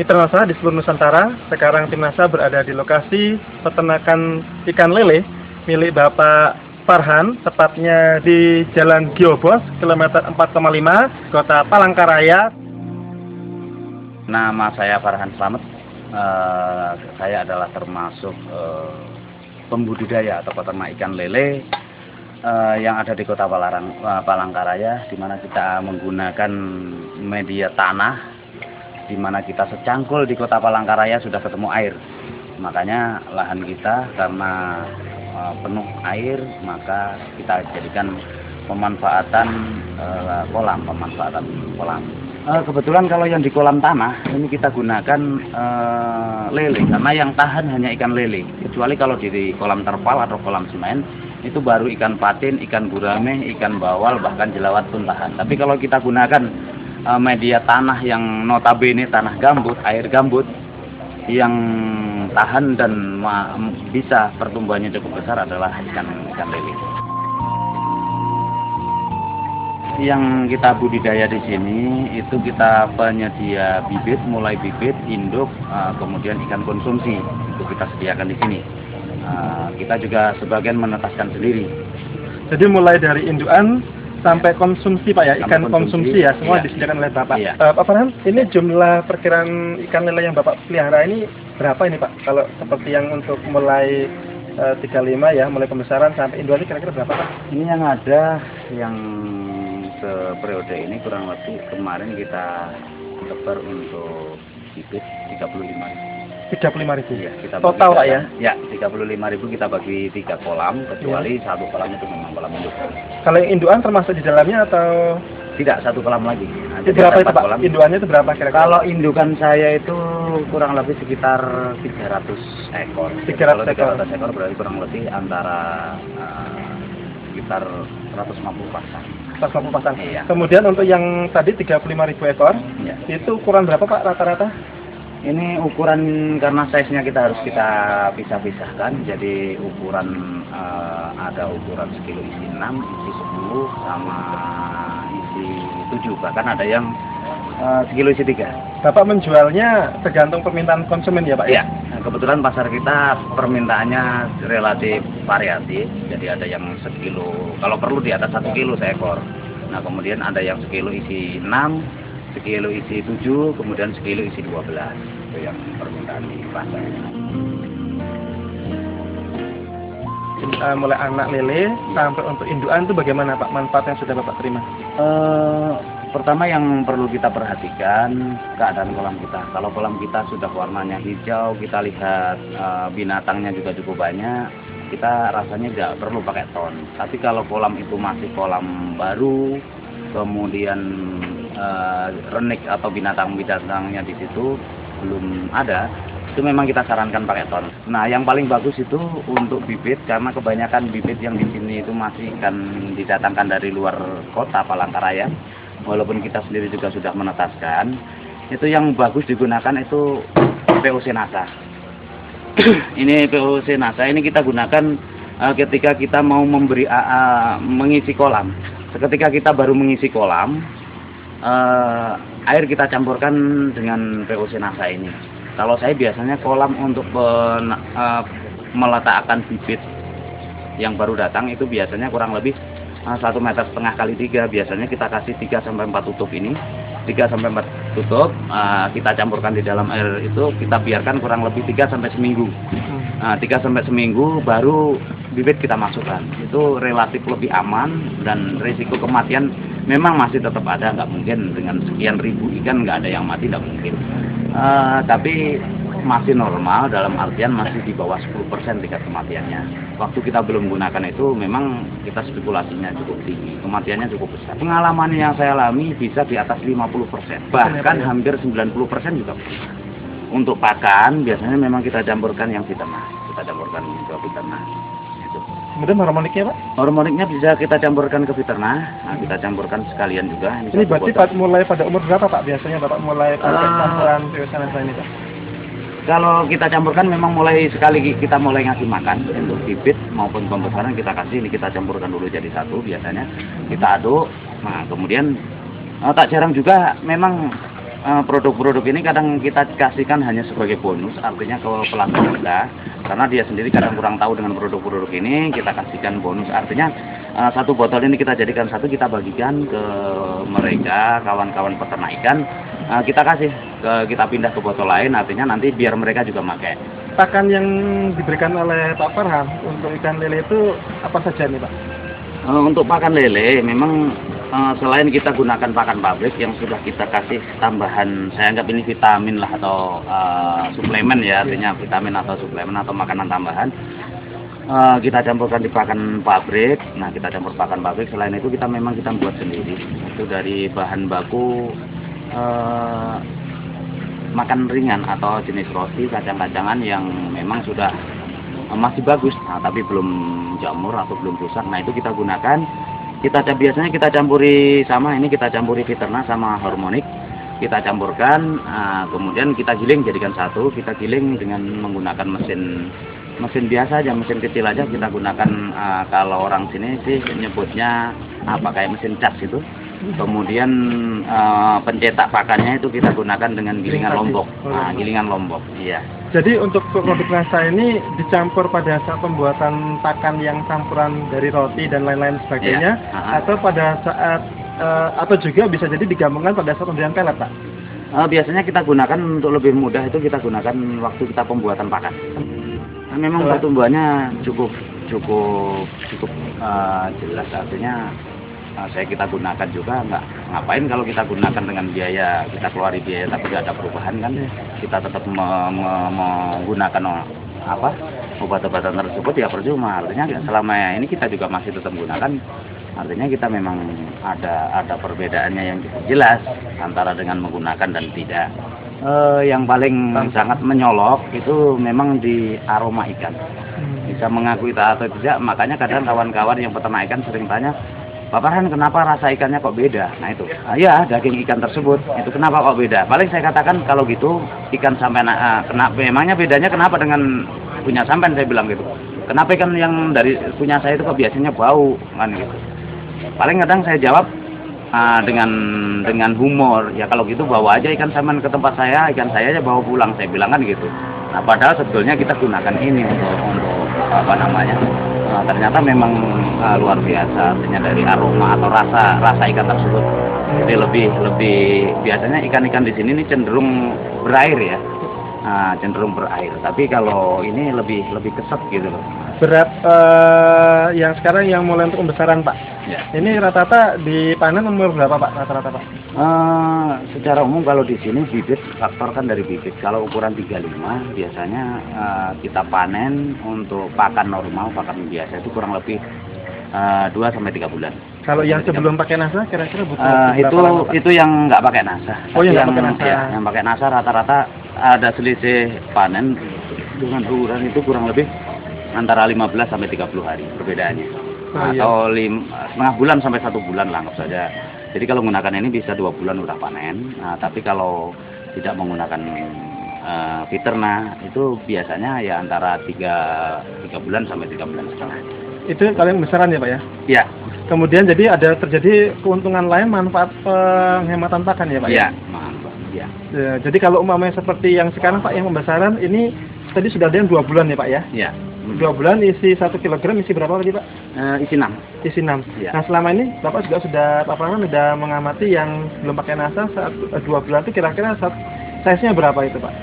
Mitra Nasa di seluruh Nusantara. Sekarang tim Nasa berada di lokasi peternakan ikan lele milik Bapak Farhan, tepatnya di Jalan Giobos, kilometer 4,5, Kota Palangkaraya. Nama saya Farhan Slamet. Saya adalah termasuk pembudidaya atau peternak ikan lele yang ada di Kota Palangkaraya, di mana kita menggunakan media tanah, di mana kita secangkul di Kota Palangkaraya sudah ketemu air. Makanya lahan kita karena penuh air, maka kita jadikan pemanfaatan kolam. Kebetulan kalau yang di kolam tanah ini kita gunakan lele, karena yang tahan hanya ikan lele. Kecuali kalau di kolam terpal atau kolam semen itu baru ikan patin, ikan gurame, ikan bawal, bahkan jelawat pun tahan. Tapi kalau kita gunakan media tanah yang notabene tanah gambut, air gambut yang tahan dan bisa pertumbuhannya cukup besar adalah ikan lele. Yang kita budidaya di sini itu kita penyedia bibit, mulai bibit, induk, kemudian ikan konsumsi itu kita sediakan di sini. Kita juga sebagian menetaskan sendiri. Jadi mulai dari indukan sampai konsumsi Pak ya, ikan konsumsi ya, semua disediakan oleh Bapak. Iya. Pak Farhan, ini jumlah perkiraan ikan lele yang Bapak pelihara ini berapa ini Pak? Kalau seperti yang untuk mulai 35 ya, mulai pembesaran sampai indukan kira-kira berapa Pak? Ini yang ada yang periode ini kurang lebih kemarin kita tebar untuk bibit 35.000. Iya, kita total Pak ya? Ya, 35.000 kita bagi 3 kolam, kecuali satu kolam itu memang kolam induk. Kalau yang indukan termasuk di dalamnya atau tidak, satu kolam lagi. Itu berapa itu Pak? Kolam. Indukannya itu berapa kira-kira? Kalau indukan saya itu kurang lebih sekitar 300 ekor. 300 ekor berarti kurang lebih antara sekitar 150 pasang. 150 pasang. Iya. Kemudian untuk yang tadi 35.000 ekor, iya. Itu ukuran berapa Pak rata-rata? Ini ukuran karena size-nya kita harus kita pisah-pisahkan. Jadi ukuran ada ukuran sekilo isi 6, isi 10, sama isi 7. Bahkan ada yang sekilo isi 3. Bapak menjualnya tergantung permintaan konsumen ya Pak? Iya. Nah, kebetulan pasar kita permintaannya relatif variatif. Jadi ada yang sekilo, kalau perlu di atas 1 kilo seekor. Nah kemudian ada yang sekilo isi 6, sekilo isi 7, kemudian sekilo isi 12. Itu yang permintaan di pasar. Mulai anak lele sampai untuk indukan itu bagaimana Pak manfaat yang sudah Bapak terima? Pertama yang perlu kita perhatikan keadaan kolam kita. Kalau kolam kita sudah warnanya hijau, kita lihat binatangnya juga cukup banyak, kita rasanya nggak perlu pakai ton. Tapi kalau kolam itu masih kolam baru, kemudian renik atau binatang-binatangnya di situ belum ada, itu memang kita sarankan pakai ton. Nah yang paling bagus itu untuk bibit, karena kebanyakan bibit yang di sini itu masih kan didatangkan dari luar kota Palangkaraya. Walaupun kita sendiri juga sudah menetaskan, itu yang bagus digunakan itu POC Nasa. Ini POC Nasa ini kita gunakan ketika kita mau mengisi kolam. Ketika kita baru mengisi kolam, air kita campurkan dengan POC Nasa ini. Kalau saya biasanya kolam untuk meletakkan bibit yang baru datang itu biasanya kurang lebih 1,5 meter kali 3, biasanya kita kasih 3-4 tutup ini, 3-4 tutup, kita campurkan di dalam air itu, kita biarkan kurang lebih 3 sampai seminggu. 3 sampai seminggu baru bibit kita masukkan. Itu relatif lebih aman dan risiko kematian memang masih tetap ada, nggak mungkin dengan sekian ribu ikan nggak ada yang mati, nggak mungkin. Tapi masih normal, dalam artian masih di bawah 10% tingkat kematiannya. Waktu kita belum gunakan itu memang kita spekulasinya cukup tinggi, kematiannya cukup besar. Pengalaman yang saya alami bisa di atas 50%, bahkan hampir 90% juga. Untuk pakan biasanya memang kita campurkan yang fiternah, kita campurkan ke fiternah. Kemudian harmoniknya Pak? Harmoniknya bisa kita campurkan ke fiternah, kita campurkan sekalian juga. Ini berarti mulai pada umur berapa Pak biasanya Bapak mulai pakai campuran POC Nasa ini Pak? Kalau kita campurkan memang mulai sekali kita mulai ngasih makan untuk bibit maupun pembesaran kita kasih, ini kita campurkan dulu jadi satu biasanya, kita aduk. Nah kemudian tak jarang juga memang produk-produk ini kadang kita kasihkan hanya sebagai bonus, artinya ke pelanggan kita, karena dia sendiri kadang kurang tahu dengan produk-produk ini, kita kasihkan bonus, artinya satu botol ini kita jadikan satu, kita bagikan ke mereka, kawan-kawan peternak ikan, kita kasih, kita pindah ke botol lain, artinya nanti biar mereka juga pakai. Pakan yang diberikan oleh Pak Farhan untuk ikan lele itu apa saja nih Pak? Untuk pakan lele, memang selain kita gunakan pakan pabrik yang sudah kita kasih tambahan, saya anggap ini vitamin lah atau suplemen ya, artinya vitamin atau suplemen atau makanan tambahan, kita campurkan di pakan pabrik. Nah, kita campur pakan pabrik, selain itu kita memang kita buat sendiri, itu dari bahan baku makan ringan atau jenis roti, kacang-kacangan yang memang sudah masih bagus, nah, tapi belum jamur atau belum rusak. Nah, itu kita gunakan. Biasanya kita campuri sama ini, kita campuri Viterna sama Harmonic, kita campurkan, kemudian kita giling jadikan satu. Kita giling dengan menggunakan mesin biasa aja, mesin kecil aja kita gunakan. Kalau orang sini sih nyebutnya apa, kayak mesin cas itu. Kemudian pencetak pakannya itu kita gunakan dengan gilingan lombok. Nah, gilingan lombok, iya. Jadi untuk produk NASA ini dicampur pada saat pembuatan pakan yang campuran dari roti dan lain-lain sebagainya, atau pada saat atau juga bisa jadi digabungkan pada saat pemberian pelet, Pak? Biasanya kita gunakan untuk lebih mudah, itu kita gunakan waktu kita pembuatan pakan. Nah, memang pertumbuhannya cukup jelas, artinya kita gunakan juga, nggak ngapain kalau kita gunakan dengan biaya, kita keluari biaya tapi nggak ada perubahan kan, kita tetap menggunakan obat-obatan tersebut ya percuma. Artinya selama ini kita juga masih tetap gunakan, artinya kita memang ada perbedaannya yang cukup jelas antara dengan menggunakan dan tidak. Yang paling sangat menyolok itu memang di aroma ikan, bisa mengaku kita atau tidak. Makanya kadang kawan-kawan yang peternak ikan sering tanya, Pak Farhan, kenapa rasa ikannya kok beda? Nah itu, ya daging ikan tersebut, itu kenapa kok beda? Paling saya katakan kalau gitu, ikan sampean, memangnya bedanya kenapa dengan punya sampean, saya bilang gitu. Kenapa ikan yang dari punya saya itu kok biasanya bau, kan gitu. Paling kadang saya jawab dengan humor, ya kalau gitu bawa aja ikan sampean ke tempat saya, ikan saya aja bawa pulang, saya bilang kan gitu. Nah padahal sebetulnya kita gunakan ini untuk ternyata memang luar biasa, artinya dari aroma atau rasa ikan tersebut. Jadi lebih biasanya ikan-ikan di sini ini cenderung berair ya, cenderung berair. Tapi kalau ini lebih keset gitu loh. Berat yang sekarang yang mulai untuk pembesaran Pak. Ya. Ini rata-rata dipanen umur berapa Pak rata-rata Pak? Secara umum kalau di sini bibit, faktor kan dari bibit. Kalau ukuran 35 biasanya kita panen untuk pakan normal, pakan biasa itu kurang lebih 2 sampai 3 bulan. Kalau yang sebelum pakai NASA kira-kira butuh itu yang nggak pakai NASA. Oh, yang nggak pakai NASA. Ya, yang pakai NASA rata-rata ada selisih panen dengan ukuran itu kurang lebih antara 15 sampai 30 hari perbedaannya. Atau setengah bulan sampai 1 bulan lah anggap saja. Jadi kalau menggunakan ini bisa 2 bulan udah panen. Nah, tapi kalau tidak menggunakan Viterna itu biasanya ya antara 3 bulan sampai 3 bulan setengah. Itu kalian besaran ya Pak ya? Iya. Kemudian jadi ada terjadi keuntungan lain, manfaat penghematan pakan ya Pak? Iya, manfaat. Ya. Ya, jadi kalau umpamanya seperti yang sekarang Pak yang pembesaran ini tadi sudah ada yang 2 bulan ya Pak ya? Iya. 2 bulan isi 1 kilogram isi berapa tadi Pak? Isi 6. Isi 6. Ya. Nah selama ini Bapak juga sudah mengamati yang belum pakai NASA saat 2 bulan itu kira-kira size-nya berapa itu Pak?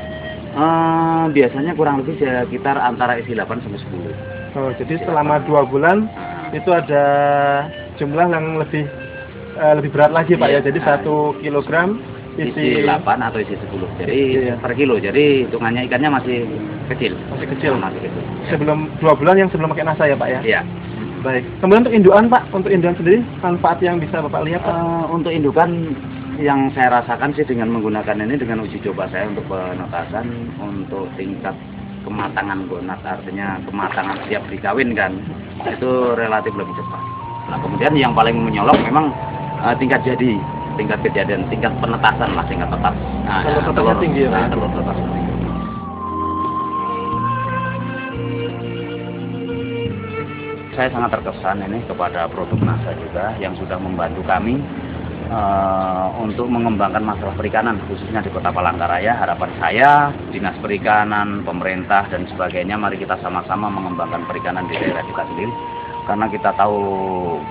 Biasanya kurang lebih sekitar antara isi 8 sampai 10. Oh, jadi selama 2 bulan itu ada jumlah yang lebih berat lagi Pak ya. Jadi 1 kilogram isi 8 atau isi 10. Jadi per kilo. Jadi hitungannya ikannya masih kecil. Masih kecil. Masih kecil. Sebelum 2 bulan yang sebelum pakai NASA ya Pak ya? Iya. Baik. Kemudian untuk indukan Pak, untuk indukan sendiri manfaat yang bisa Bapak lihat Pak? Untuk indukan yang saya rasakan sih dengan menggunakan ini, dengan uji coba saya untuk penetasan, untuk tingkat kematangan gonat, artinya kematangan siap dikawinkan, itu relatif lebih cepat. Nah kemudian yang paling menyolok memang tingkat kejadian, tingkat penetasan lah, tingkat tetas. Nah, telur tinggi ya? Telur tetas tinggi. Saya sangat terkesan ini kepada produk NASA juga yang sudah membantu kami untuk mengembangkan masalah perikanan khususnya di Kota Palangkaraya. Harapan saya Dinas Perikanan, pemerintah dan sebagainya, mari kita sama-sama mengembangkan perikanan di daerah kita sendiri, karena kita tahu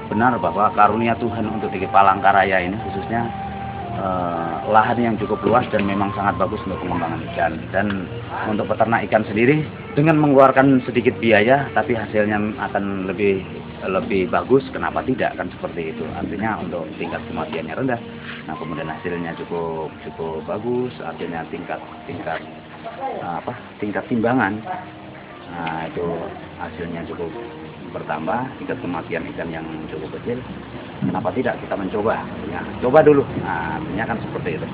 benar bahwa karunia Tuhan untuk di Palangkaraya ini khususnya lahan yang cukup luas dan memang sangat bagus untuk pengembangan ikan. Dan untuk peternak ikan sendiri dengan mengeluarkan sedikit biaya tapi hasilnya akan lebih bagus, kenapa tidak, kan seperti itu. Artinya untuk tingkat kematiannya rendah, nah kemudian hasilnya cukup bagus, artinya tingkat timbangan, nah itu hasilnya cukup bertambah, tingkat kematian ikan yang cukup kecil, kenapa tidak kita mencoba, ya, coba dulu, nah artinya kan seperti itu.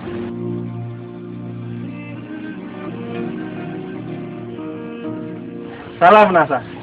Salam NASA.